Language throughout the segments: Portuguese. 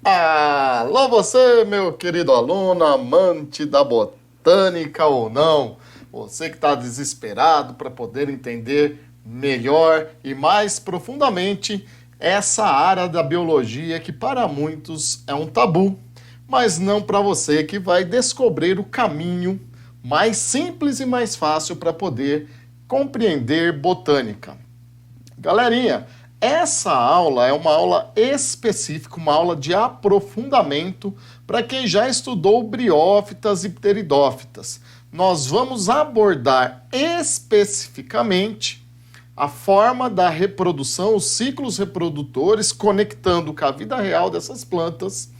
Alô você, meu querido aluno, amante da botânica ou não, você que está desesperado para poder entender melhor e mais profundamente essa área da biologia que para muitos é um tabu, mas não para você que vai descobrir o caminho mais simples e mais fácil para poder compreender botânica. Galerinha, essa aula é uma aula específica, uma aula de aprofundamento para quem já estudou briófitas e pteridófitas. Nós vamos abordar especificamente a forma da reprodução, os ciclos reprodutores, conectando com a vida real dessas plantas,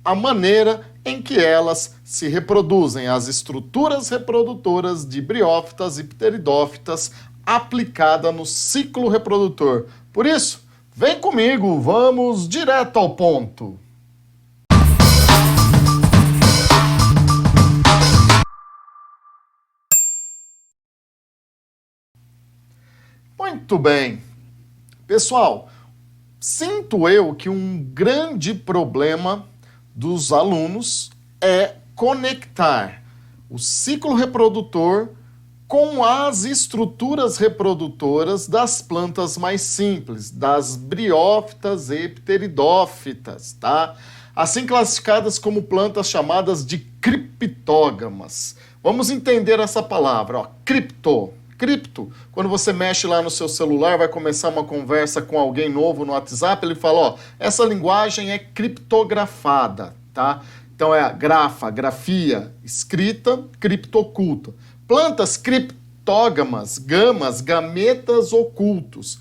a maneira em que elas se reproduzem, as estruturas reprodutoras de briófitas e pteridófitas aplicada no ciclo reprodutor. Por isso, vem comigo, vamos direto ao ponto. Muito bem. Pessoal, sinto eu que um grande problema dos alunos é conectar o ciclo reprodutor com as estruturas reprodutoras das plantas mais simples, das briófitas e pteridófitas, tá? Assim classificadas como plantas chamadas de criptógamas. Vamos entender essa palavra, ó, cripto. Cripto, quando você mexe lá no seu celular, vai começar uma conversa com alguém novo no WhatsApp, ele fala, ó, essa linguagem é criptografada, tá? Então é a grafia, escrita, criptoculta. Plantas criptógamas, gamas, gametas ocultos.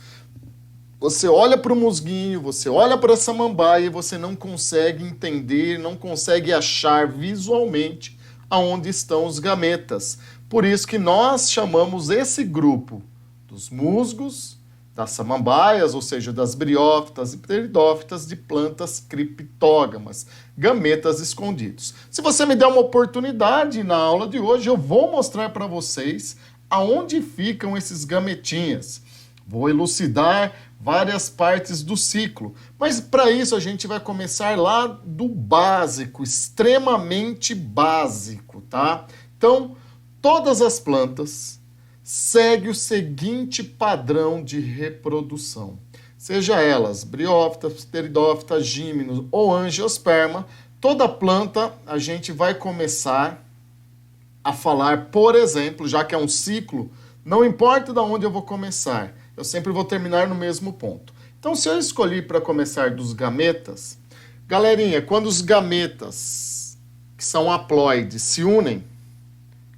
Você olha para o musguinho, você olha para a samambaia e você não consegue entender, não consegue achar visualmente aonde estão os gametas. Por isso que nós chamamos esse grupo dos musgos, das samambaias, ou seja, das briófitas e pteridófitas, de plantas criptógamas, gametas escondidos. Se você me der uma oportunidade na aula de hoje, eu vou mostrar para vocês aonde ficam esses gametinhas. Vou elucidar várias partes do ciclo, mas para isso a gente vai começar lá do básico, extremamente básico, tá? Então, todas as plantas seguem o seguinte padrão de reprodução. Seja elas briófitas, pteridófitas, gímenos ou angiosperma, toda planta a gente vai começar a falar, por exemplo, já que é um ciclo, não importa de onde eu vou começar, eu sempre vou terminar no mesmo ponto. Então, se eu escolhi para começar dos gametas, galerinha, quando os gametas, que são haploides, se unem,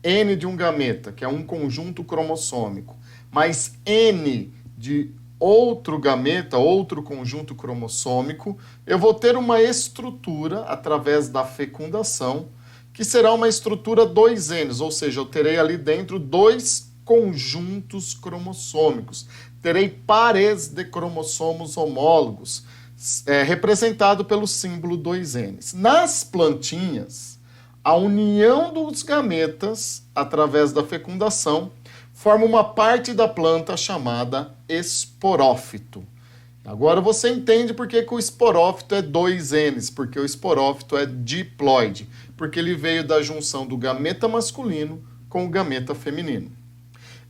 N de um gameta, que é um conjunto cromossômico, mais N de outro gameta, outro conjunto cromossômico, eu vou ter uma estrutura, através da fecundação, que será uma estrutura 2Ns, ou seja, eu terei ali dentro dois conjuntos cromossômicos. Terei pares de cromossomos homólogos, representado pelo símbolo 2Ns. Nas plantinhas, a união dos gametas, através da fecundação, forma uma parte da planta chamada esporófito. Agora você entende por que o esporófito é 2Ns, porque o esporófito é diploide, porque ele veio da junção do gameta masculino com o gameta feminino.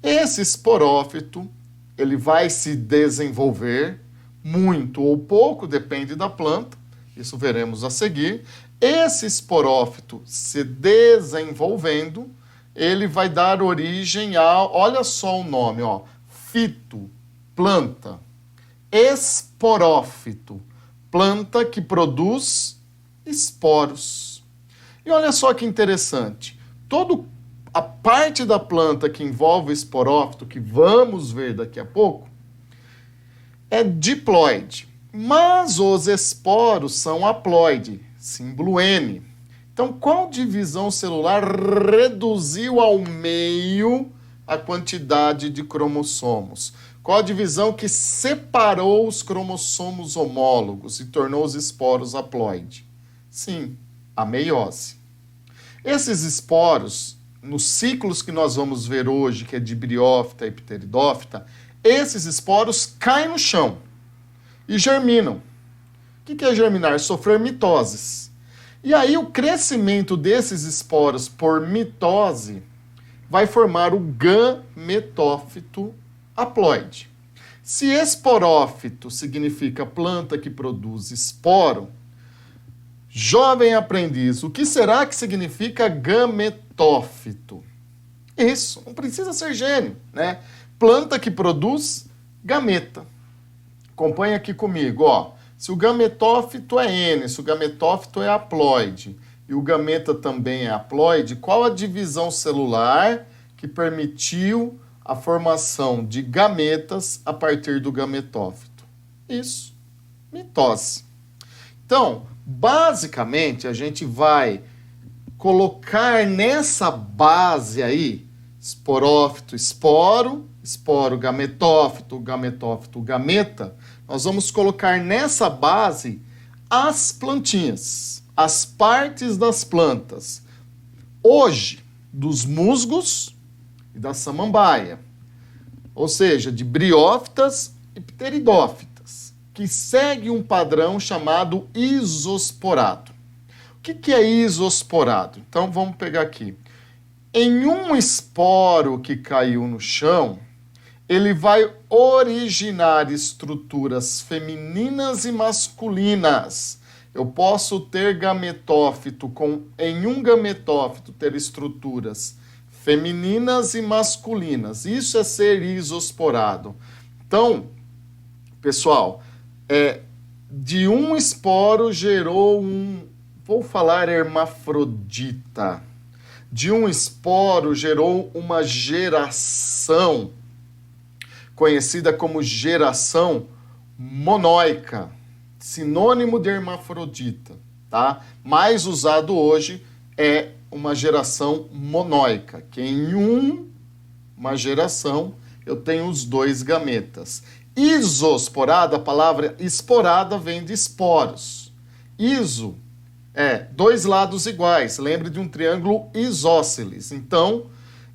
Esse esporófito, ele vai se desenvolver muito ou pouco, depende da planta, isso veremos a seguir. Esse esporófito se desenvolvendo, ele vai dar origem a, olha só o nome, ó, fito, planta, esporófito, planta que produz esporos. E olha só que interessante, toda a parte da planta que envolve o esporófito, que vamos ver daqui a pouco, é diploide, mas os esporos são haploide, símbolo N. Então, qual divisão celular reduziu ao meio a quantidade de cromossomos? Qual a divisão que separou os cromossomos homólogos e tornou os esporos haploide? Sim, a meiose. Esses esporos, nos ciclos que nós vamos ver hoje, que é de briófita e pteridófita, esses esporos caem no chão e germinam. O que é germinar? Sofrer mitoses. E aí o crescimento desses esporos por mitose vai formar o gametófito haploide. Se esporófito significa planta que produz esporo, jovem aprendiz, o que será que significa gametófito? Isso, não precisa ser gênio, né? Planta que produz gameta. Acompanha aqui comigo, ó. Se o gametófito é N, se o gametófito é haploide e o gameta também é haploide, qual a divisão celular que permitiu a formação de gametas a partir do gametófito? Isso, mitose. Então, basicamente, a gente vai colocar nessa base aí, esporófito, esporo, esporo, gametófito, gametófito, gameta, nós vamos colocar nessa base as plantinhas, as partes das plantas. Hoje, dos musgos e da samambaia, ou seja, de briófitas e pteridófitas, que segue um padrão chamado isosporado. O que é isosporado? Então, vamos pegar aqui. Em um esporo que caiu no chão, ele vai originar estruturas femininas e masculinas. Eu posso ter gametófito, em um gametófito ter estruturas femininas e masculinas. Isso é ser isosporado. Então, pessoal, de um esporo gerou vou falar hermafrodita. De um esporo gerou uma geração conhecida como geração monóica, sinônimo de hermafrodita, tá? Mais usado hoje é uma geração monóica, que em uma geração eu tenho os dois gametas. Isosporada, a palavra esporada vem de esporos. Iso dois lados iguais, lembre de um triângulo isósceles. Então,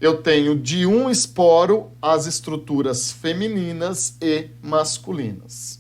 eu tenho de um esporo as estruturas femininas e masculinas.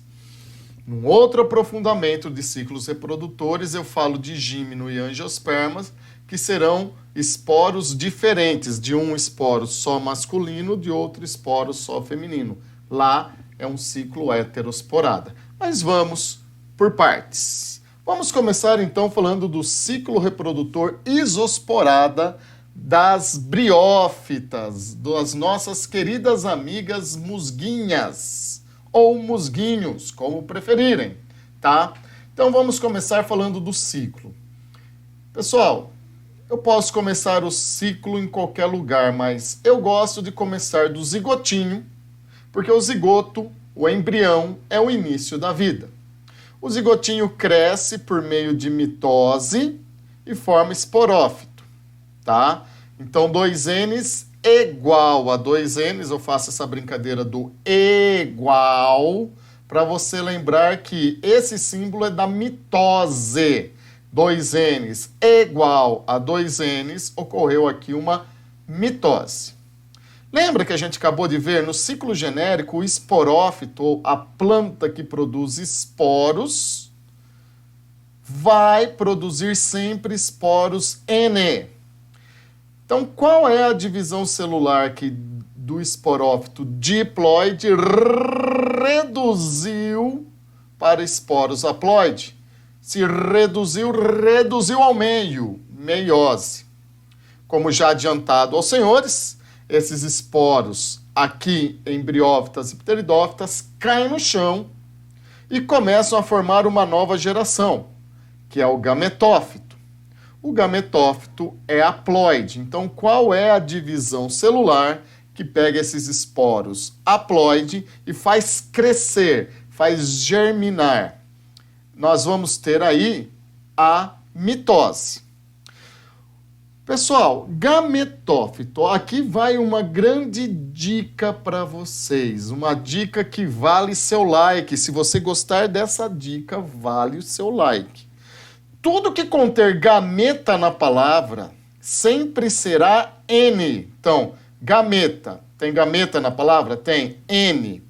Num outro aprofundamento de ciclos reprodutores, eu falo de gímeno e angiospermas, que serão esporos diferentes, de um esporo só masculino, de outro esporo só feminino. Lá é um ciclo heterosporada. Mas vamos por partes. Vamos começar então falando do ciclo reprodutor isosporada das briófitas, das nossas queridas amigas musguinhas, ou musguinhos, como preferirem, tá? Então vamos começar falando do ciclo. Pessoal, eu posso começar o ciclo em qualquer lugar, mas eu gosto de começar do zigotinho, porque o zigoto, o embrião, é o início da vida. O zigotinho cresce por meio de mitose e forma esporófito, tá? Então, 2Ns igual a 2Ns, eu faço essa brincadeira do igual, para você lembrar que esse símbolo é da mitose. 2Ns igual a 2Ns, ocorreu aqui uma mitose. Lembra que a gente acabou de ver no ciclo genérico o esporófito, ou a planta que produz esporos, vai produzir sempre esporos N. Então, qual é a divisão celular que do esporófito diploide reduziu para esporos haploide? Se reduziu ao meio, meiose. Como já adiantado aos senhores, esses esporos aqui em briófitas e pteridófitas caem no chão e começam a formar uma nova geração, que é o gametófito. O gametófito é haploide. Então, qual é a divisão celular que pega esses esporos haploide e faz crescer, faz germinar? Nós vamos ter aí a mitose. Pessoal, gametófito, aqui vai uma grande dica para vocês, uma dica que vale seu like. Se você gostar dessa dica, vale o seu like. Tudo que conter gameta na palavra sempre será N. Então, gameta, tem gameta na palavra? Tem N.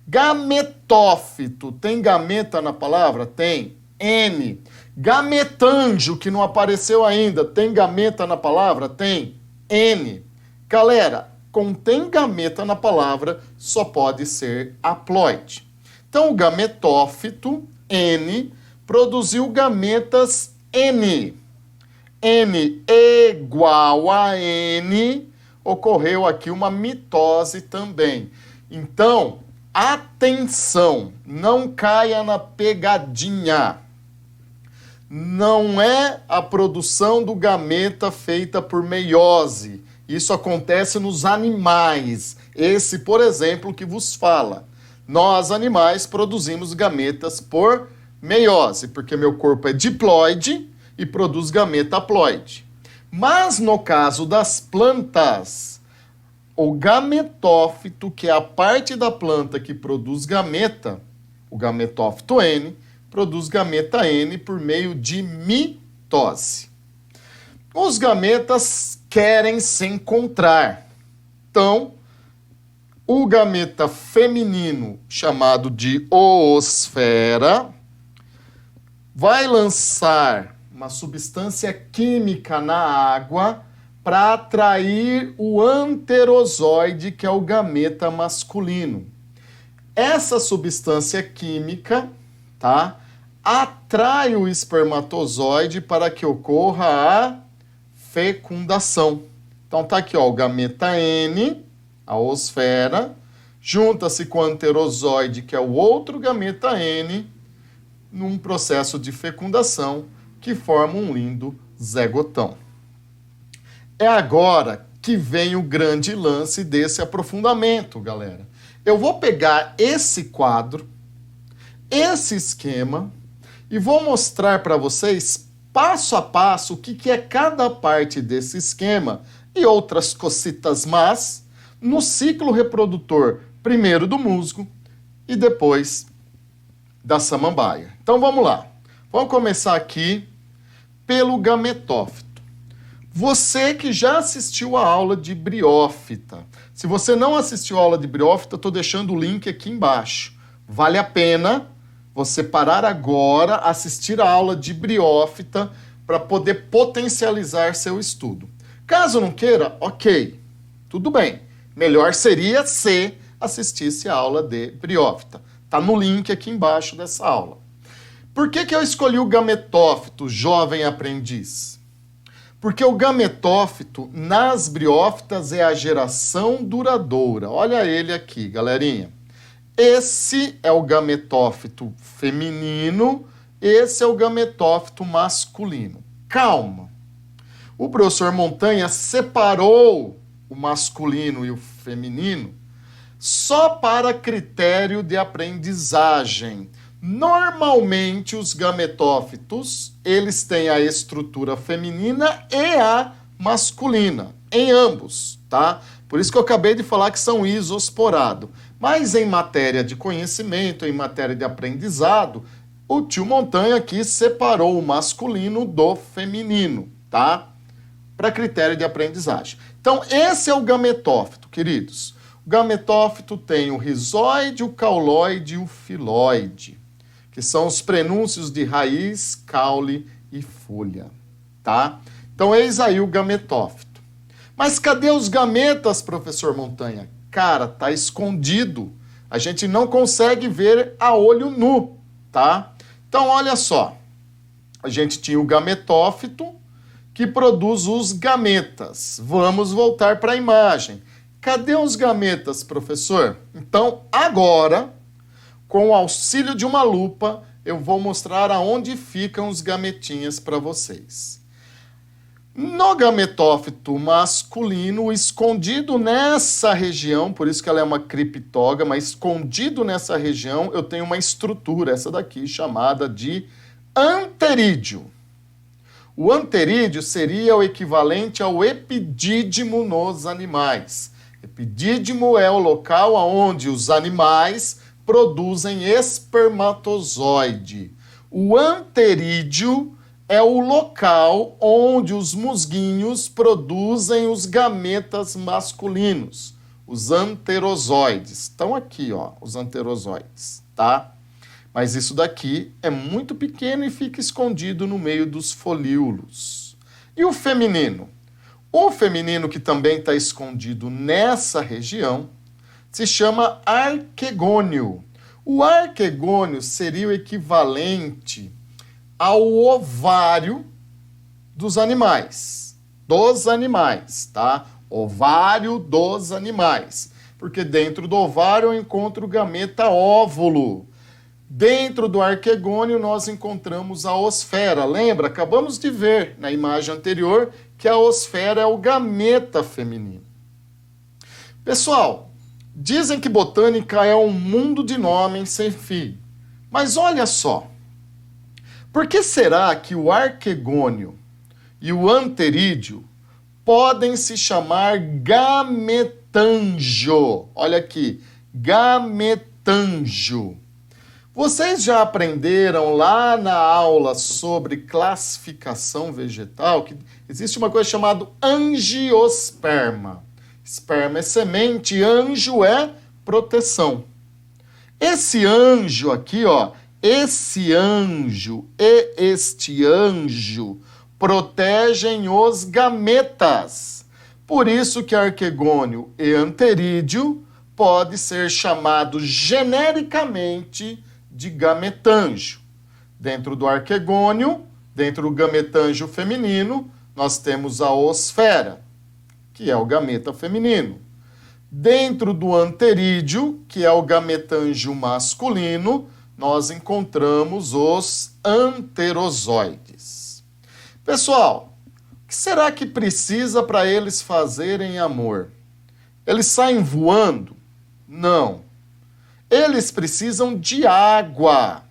Gametófito, tem gameta na palavra? Tem N. Gametândio, que não apareceu ainda. Tem gameta na palavra? Tem. N. Galera, contém gameta na palavra, só pode ser haploide. Então, o gametófito, N, produziu gametas N. N igual a N, ocorreu aqui uma mitose também. Então, atenção, não caia na pegadinha. Não é a produção do gameta feita por meiose. Isso acontece nos animais. Esse, por exemplo, que vos fala. Nós, animais, produzimos gametas por meiose, porque meu corpo é diploide e produz gameta haploide. Mas no caso das plantas, o gametófito, que é a parte da planta que produz gameta, o gametófito N, produz gameta N por meio de mitose. Os gametas querem se encontrar. Então, o gameta feminino, chamado de oosfera, vai lançar uma substância química na água para atrair o anterozoide, que é o gameta masculino. Essa substância química, tá, atrai o espermatozoide para que ocorra a fecundação. Então tá aqui, ó, o gameta N, a oosfera, junta-se com o anterozoide, que é o outro gameta N, num processo de fecundação que forma um lindo zigotão. É agora que vem o grande lance desse aprofundamento, galera. Eu vou pegar esse quadro, esse esquema, e vou mostrar para vocês, passo a passo, o que é cada parte desse esquema e outras cositas más no ciclo reprodutor, primeiro do musgo e depois da samambaia. Então vamos lá. Vamos começar aqui pelo gametófito. Você que já assistiu a aula de briófita. Se você não assistiu a aula de briófita, estou deixando o link aqui embaixo. Vale a pena você parar agora, assistir a aula de briófita para poder potencializar seu estudo. Caso não queira, ok, tudo bem. Melhor seria se assistisse a aula de briófita. Está no link aqui embaixo dessa aula. Por que eu escolhi o gametófito, jovem aprendiz? Porque o gametófito nas briófitas é a geração duradoura. Olha ele aqui, galerinha. Esse é o gametófito feminino, esse é o gametófito masculino. Calma. O professor Montanha separou o masculino e o feminino só para critério de aprendizagem. Normalmente, os gametófitos, eles têm a estrutura feminina e a masculina, em ambos, tá? Por isso que eu acabei de falar que são isosporados. Mas em matéria de conhecimento, em matéria de aprendizado, o tio Montanha aqui separou o masculino do feminino, tá? Para critério de aprendizagem. Então, esse é o gametófito, queridos. O gametófito tem o rizóide, o cauloide e o filóide, que são os prenúncios de raiz, caule e folha, tá? Então, eis aí o gametófito. Mas cadê os gametas, professor Montanha? Cara, tá escondido. A gente não consegue ver a olho nu, tá? Então, olha só. A gente tinha o gametófito, que produz os gametas. Vamos voltar para a imagem. Cadê os gametas, professor? Então, agora, com o auxílio de uma lupa, eu vou mostrar aonde ficam os gametinhas para vocês. No gametófito masculino, escondido nessa região, por isso que ela é uma criptógama, mas escondido nessa região, eu tenho uma estrutura, essa daqui, chamada de anterídeo. O anterídeo seria o equivalente ao epidídimo nos animais. Epidídimo é o local onde os animais produzem espermatozoide. O anterídeo é o local onde os musguinhos produzem os gametas masculinos, os anterozoides. Estão aqui, ó, os anterozoides, tá? Mas isso daqui é muito pequeno e fica escondido no meio dos folíolos. E o feminino? O feminino, que também está escondido nessa região, se chama arquegônio. O arquegônio seria o equivalente ao ovário dos animais. Tá? Ovário dos animais. Porque dentro do ovário eu encontro o gameta óvulo. Dentro do arquegônio nós encontramos a osfera. Lembra? Acabamos de ver na imagem anterior que a osfera é o gameta feminino. Pessoal, dizem que botânica é um mundo de nomes sem fim. Mas olha só, por que será que o arquegônio e o anterídeo podem se chamar gametanjo? Olha aqui, gametanjo. Vocês já aprenderam lá na aula sobre classificação vegetal que existe uma coisa chamada angiosperma. Esperma é semente, anjo é proteção. Esse anjo aqui, ó, esse anjo e este anjo protegem os gametas. Por isso que arquegônio e anterídeo pode ser chamado genericamente de gametanjo. Dentro do arquegônio, dentro do gametanjo feminino, nós temos a osfera, que é o gameta feminino. Dentro do anterídeo, que é o gametanjo masculino, nós encontramos os anterozoides. Pessoal, o que será que precisa para eles fazerem amor? Eles saem voando? Não. Eles precisam de água.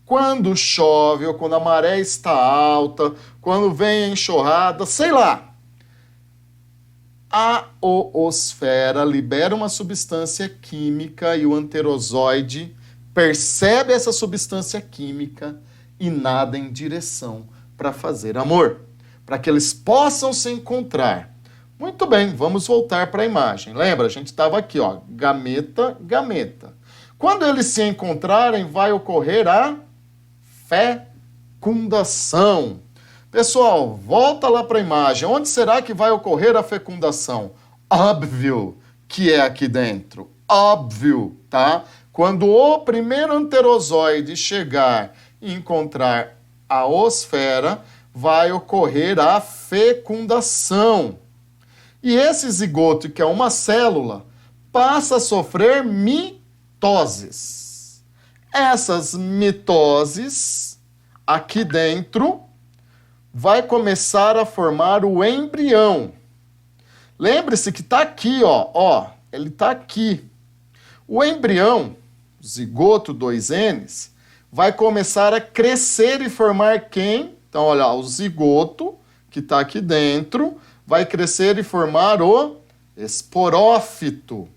Quando chove ou quando a maré está alta, quando vem a enxurrada, sei lá, a oosfera libera uma substância química e o anterozoide percebe essa substância química e nada em direção para fazer amor, para que eles possam se encontrar. Muito bem, vamos voltar para a imagem. Lembra, a gente estava aqui, ó, gameta, gameta. Quando eles se encontrarem, vai ocorrer a fecundação. Pessoal, volta lá para a imagem. Onde será que vai ocorrer a fecundação? Óbvio que é aqui dentro. Óbvio, tá? Quando o primeiro anterozoide chegar e encontrar a osfera, vai ocorrer a fecundação. E esse zigoto, que é uma célula, passa a sofrer mitoses. Essas mitoses, aqui dentro, vai começar a formar o embrião. Lembre-se que está aqui, ó, ele está aqui. O embrião, zigoto 2Ns, vai começar a crescer e formar quem? Então, olha, o zigoto, que está aqui dentro, vai crescer e formar o esporófito.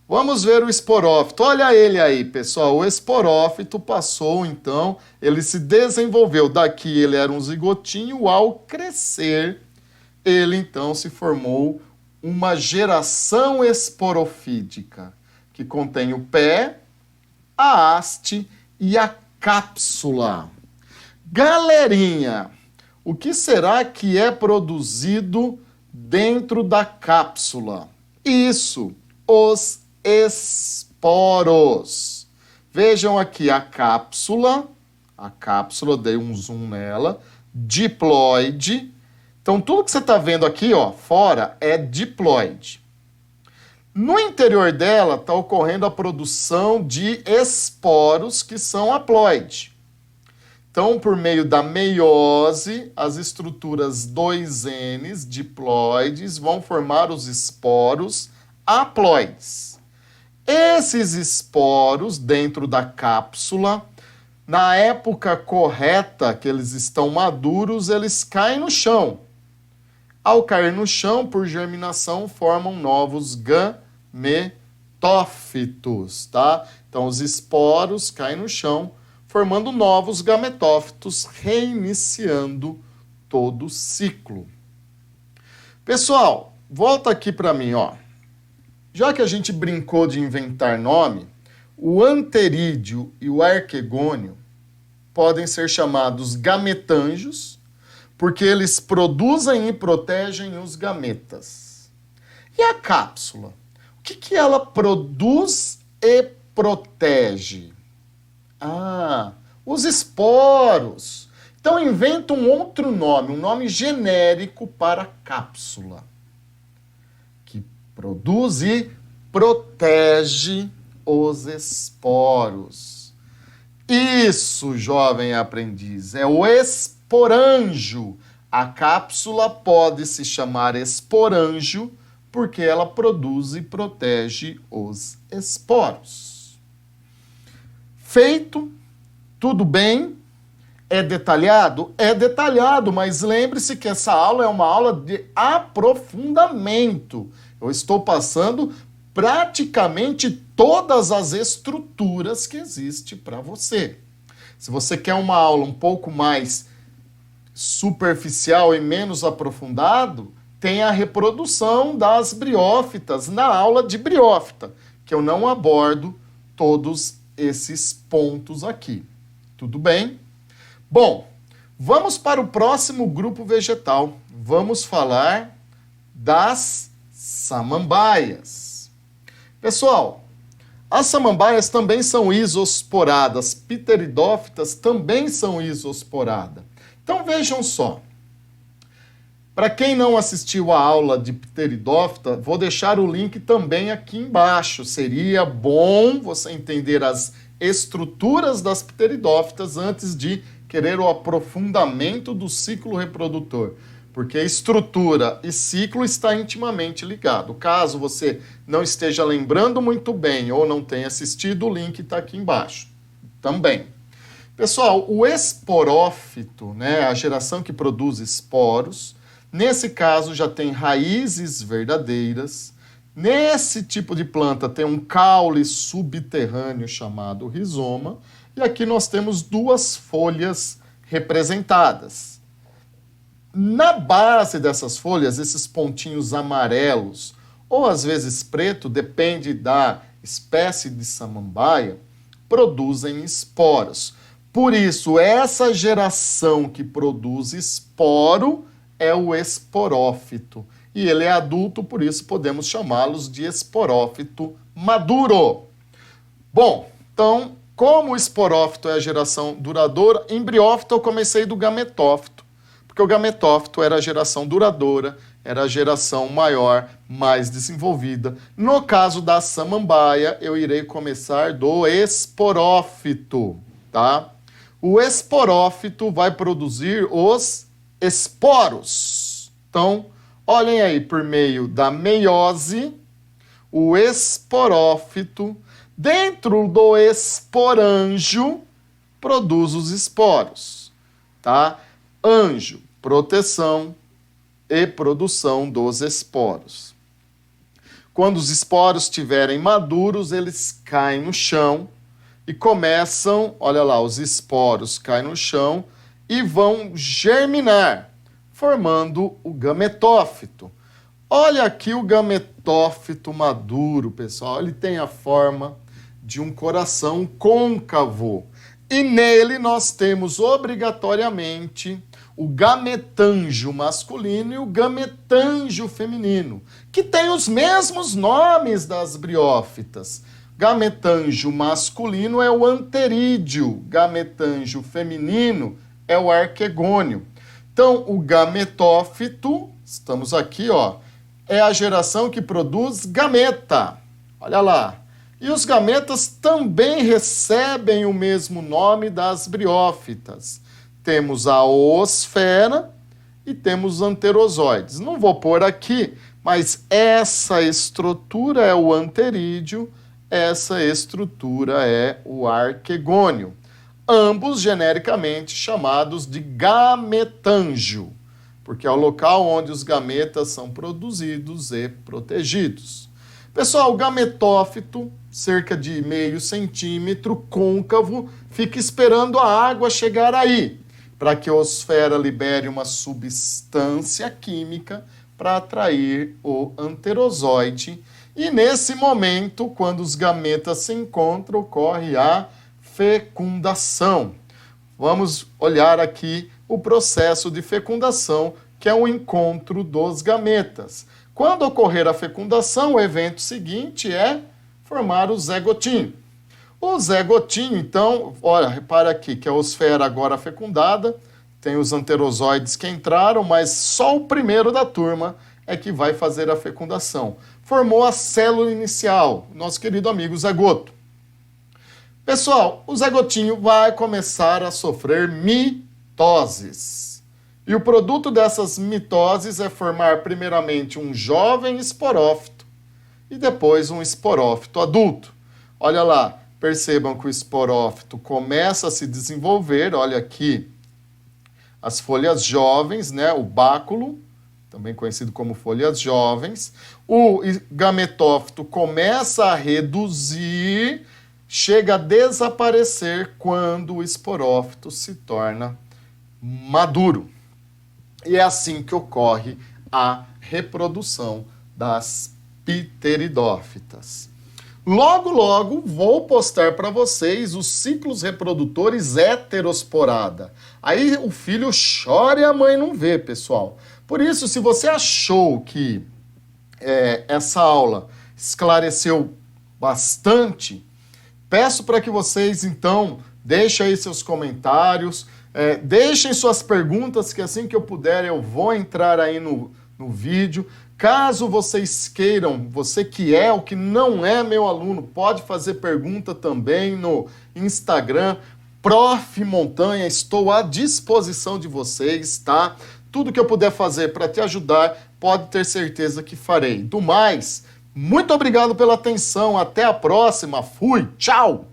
Vamos ver o esporófito. Olha ele aí, pessoal. O esporófito passou, então, ele se desenvolveu. Daqui ele era um zigotinho, ao crescer, ele então se formou uma geração esporofídica, que contém o pé, a haste e a cápsula. Galerinha, o que será que é produzido dentro da cápsula? Isso, os esporos. Vejam aqui a cápsula, dei um zoom nela, diploide. Então, tudo que você está vendo aqui, ó, fora, é diploide. No interior dela está ocorrendo a produção de esporos, que são haploide. Então, por meio da meiose, as estruturas 2Ns diploides vão formar os esporos haploides. Esses esporos, dentro da cápsula, na época correta que eles estão maduros, eles caem no chão. Ao cair no chão, por germinação, formam novos gametófitos, tá? Então, os esporos caem no chão, formando novos gametófitos, reiniciando todo o ciclo. Pessoal, volta aqui para mim, ó. Já que a gente brincou de inventar nome, O anterídeo e o arquegônio podem ser chamados gametângios, porque eles produzem e protegem os gametas. E a cápsula? O que ela produz e protege? Os esporos. Então inventa um outro nome, um nome genérico para a cápsula, que produz e protege os esporos. Isso, jovem aprendiz, é o esporanjo. A cápsula pode se chamar esporanjo porque ela produz e protege os esporos. Feito, tudo bem? É detalhado? É detalhado, mas lembre-se que essa aula é uma aula de aprofundamento. Eu estou passando praticamente todas as estruturas que existem para você. Se você quer uma aula um pouco mais superficial e menos aprofundado, tem a reprodução das briófitas na aula de briófita, que eu não abordo todos esses pontos aqui. Tudo bem? Bom, vamos para o próximo grupo vegetal. Vamos falar das samambaias. Pessoal, as samambaias também são isosporadas, pteridófitas também são isosporadas. Então vejam só, para quem não assistiu a aula de pteridófita, vou deixar o link também aqui embaixo. Seria bom você entender as estruturas das pteridófitas antes de querer o aprofundamento do ciclo reprodutor, porque estrutura e ciclo está intimamente ligado. Caso você não esteja lembrando muito bem ou não tenha assistido, o link está aqui embaixo também. Pessoal, o esporófito, né, a geração que produz esporos, nesse caso já tem raízes verdadeiras. Nesse tipo de planta tem um caule subterrâneo chamado rizoma, e aqui nós temos duas folhas representadas. Na base dessas folhas, esses pontinhos amarelos, ou às vezes preto, depende da espécie de samambaia, produzem esporos. Por isso, essa geração que produz esporo é o esporófito. E ele é adulto, por isso podemos chamá-los de esporófito maduro. Bom, então, como o esporófito é a geração duradoura, em briófito eu comecei do gametófito, porque o gametófito era a geração duradoura, era a geração maior, mais desenvolvida. No caso da samambaia, eu irei começar do esporófito, tá? O esporófito vai produzir os esporos. Então, olhem aí, por meio da meiose, o esporófito, dentro do esporanjo, produz os esporos, tá? Anjo, proteção e produção dos esporos. Quando os esporos estiverem maduros, eles caem no chão e começam, olha lá, os esporos caem no chão e vão germinar, formando o gametófito. Olha aqui o gametófito maduro, pessoal. Ele tem a forma de um coração côncavo. E nele nós temos obrigatoriamente o gametângio masculino e o gametângio feminino, que têm os mesmos nomes das briófitas. Gametângio masculino é o anterídeo, gametângio feminino é o arquegônio. Então, o gametófito, estamos aqui, ó, é a geração que produz gameta. Olha lá. E os gametas também recebem o mesmo nome das briófitas. Temos a oosfera e temos anterozoides. Não vou pôr aqui, mas essa estrutura é o anterídeo, essa estrutura é o arquegônio. Ambos genericamente chamados de gametângio, porque é o local onde os gametas são produzidos e protegidos. Pessoal, o gametófito, cerca de meio centímetro, côncavo, fica esperando a água chegar aí, para que a oosfera libere uma substância química para atrair o anterozoide, E nesse momento, quando os gametas se encontram, ocorre a fecundação. Vamos olhar aqui o processo de fecundação, que é o encontro dos gametas. Quando ocorrer a fecundação, o evento seguinte é formar o zigotinho. O zigotinho, então, olha, repara aqui que a osfera agora fecundada, tem os anterozoides que entraram, mas só o primeiro da turma é que vai fazer a fecundação. Formou a célula inicial, nosso querido amigo zigoto. Pessoal, o zigotinho vai começar a sofrer mitoses. E o produto dessas mitoses é formar primeiramente um jovem esporófito e depois um esporófito adulto. Olha lá, percebam que o esporófito começa a se desenvolver, olha aqui, as folhas jovens, né, o báculo, também conhecido como folhas jovens. O gametófito começa a reduzir, chega a desaparecer quando o esporófito se torna maduro. E é assim que ocorre a reprodução das pteridófitas. Logo, logo, vou postar para vocês os ciclos reprodutores heterosporada. Aí o filho chora e a mãe não vê, pessoal. Por isso, se você achou que essa aula esclareceu bastante, peço para que vocês, então, deixem aí seus comentários, deixem suas perguntas, que assim que eu puder eu vou entrar aí no vídeo. Caso vocês queiram, você que é ou que não é meu aluno, pode fazer pergunta também no Instagram, Prof. Montanha, estou à disposição de vocês, tá? Tudo que eu puder fazer para te ajudar, pode ter certeza que farei. Do mais, muito obrigado pela atenção, até a próxima, fui, tchau!